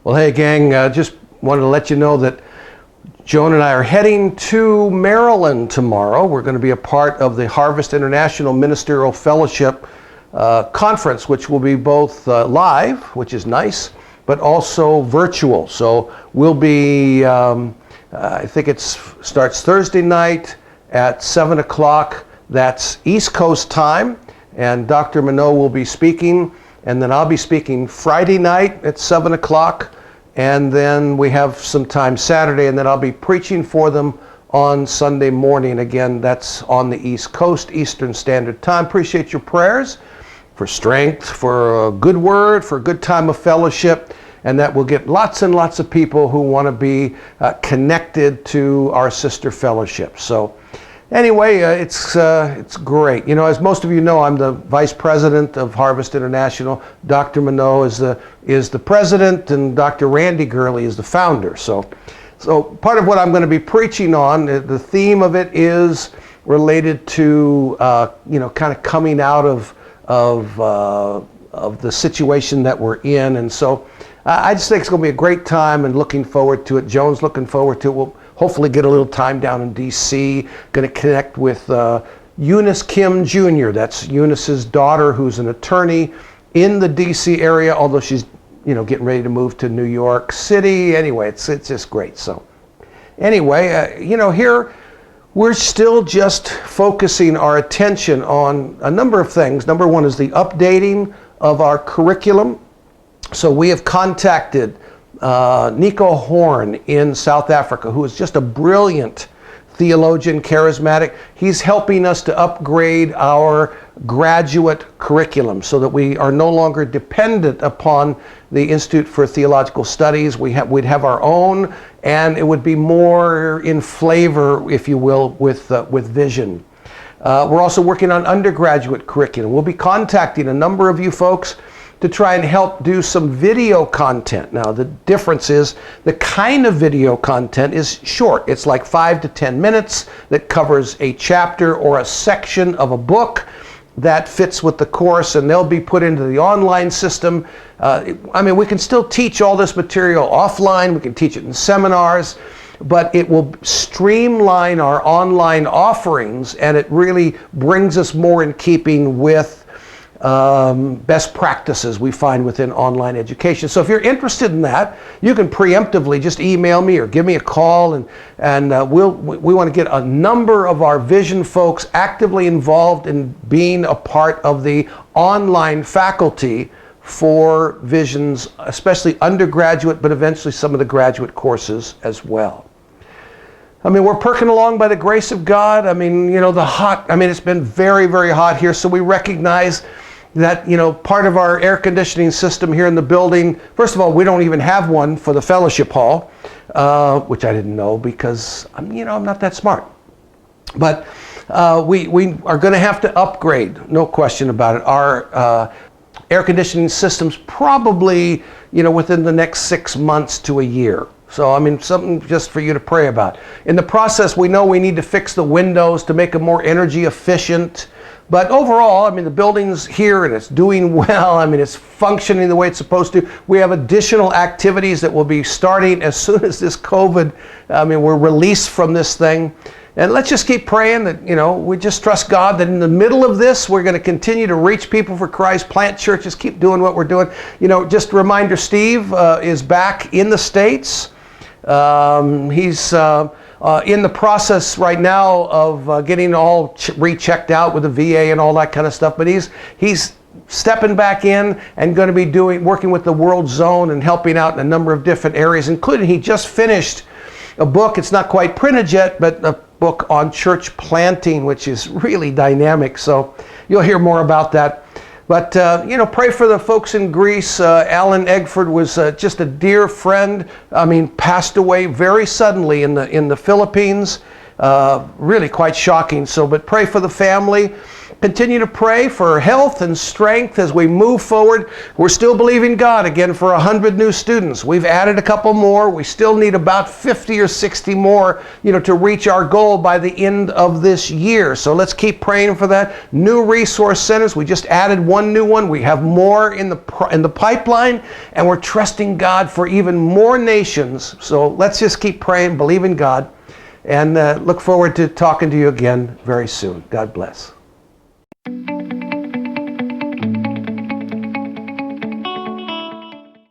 Well, hey, gang, just wanted to let you know that Joan and I are heading to Maryland tomorrow. We're going to be a part of the Harvest International Ministerial Fellowship conference, which will be both live, which is nice, but also virtual. So we'll be, I think it starts Thursday night at 7 o'clock. That's East Coast time, and Dr. Minot will be speaking. And then I'll be speaking Friday night at 7 o'clock, and then we have some time Saturday, and then I'll be preaching for them on Sunday morning. Again, that's on the East Coast, Eastern Standard Time. Appreciate your prayers for strength, for a good word, for a good time of fellowship, and that we'll get lots and lots of people who want to be connected to our sister fellowship. So anyway, it's great. You know, as most of you know, I'm the vice president of Harvest International. Dr. Minot is the president, and Dr. Randy Gurley is the founder. So part of what I'm going to be preaching on, the theme of it is related to kind of coming out of the situation that we're in, and so I just think it's going to be a great time, and looking forward to it. Joan's looking forward to it. We'll hopefully get a little time down in D.C. Going to connect with Eunice Kim Jr. That's Eunice's daughter, who's an attorney in the D.C. area, although she's getting ready to move to New York City. Anyway, it's just great. So anyway, here we're still just focusing our attention on a number of things. Number one is the updating of our curriculum. So we have contacted Nico Horn in South Africa, who is just a brilliant theologian, charismatic. He's helping us to upgrade our graduate curriculum so that we are no longer dependent upon the Institute for Theological Studies. We'd have our own, and it would be more in flavor, if you will, with vision. We're also working on undergraduate curriculum. We'll be contacting a number of you folks to try and help do some video content. Now, the difference is the kind of video content is short. It's like 5 to 10 minutes that covers a chapter or a section of a book that fits with the course, and they'll be put into the online system. We can still teach all this material offline. We can teach it in seminars, but it will streamline our online offerings, and it really brings us more in keeping with best practices we find within online education. So if you're interested in that, you can preemptively just email me or give me a call, and we want to get a number of our Vision folks actively involved in being a part of the online faculty for Vision's, especially undergraduate, but eventually some of the graduate courses as well. We're perking along by the grace of God. It's been very, very hot here, so we recognize that, part of our air conditioning system here in the building, first of all, we don't even have one for the fellowship hall, which I didn't know because, I'm not that smart. But we are going to have to upgrade, no question about it, our air conditioning systems probably, within the next 6 months to a year. So, something just for you to pray about. In the process, we know we need to fix the windows to make them more energy efficient. But overall, the building's here and it's doing well. It's functioning the way it's supposed to. We have additional activities that will be starting as soon as this COVID, we're released from this thing. And let's just keep praying that, we just trust God that in the middle of this, we're going to continue to reach people for Christ, plant churches, keep doing what we're doing. Just a reminder, Steve is back in the States. He's in the process right now of getting all rechecked out with the VA and all that kind of stuff, but he's stepping back in and going to be working with the World Zone and helping out in a number of different areas, including he just finished a book. It's not quite printed yet, but a book on church planting, which is really dynamic. So you'll hear more about that. But, pray for the folks in Greece. Alan Eggford was just a dear friend. Passed away very suddenly in the Philippines. Really quite shocking. So, but pray for the family. continue to pray for health and strength as we move forward. We're still believing God again for 100 new students. We've added a couple more. We still need about 50 or 60 more, to reach our goal by the end of this year. So let's keep praying for that. New resource centers. We just added one new one. We have more in the pipeline, and we're trusting God for even more nations. So let's just keep praying, believe in God, and look forward to talking to you again very soon. God bless.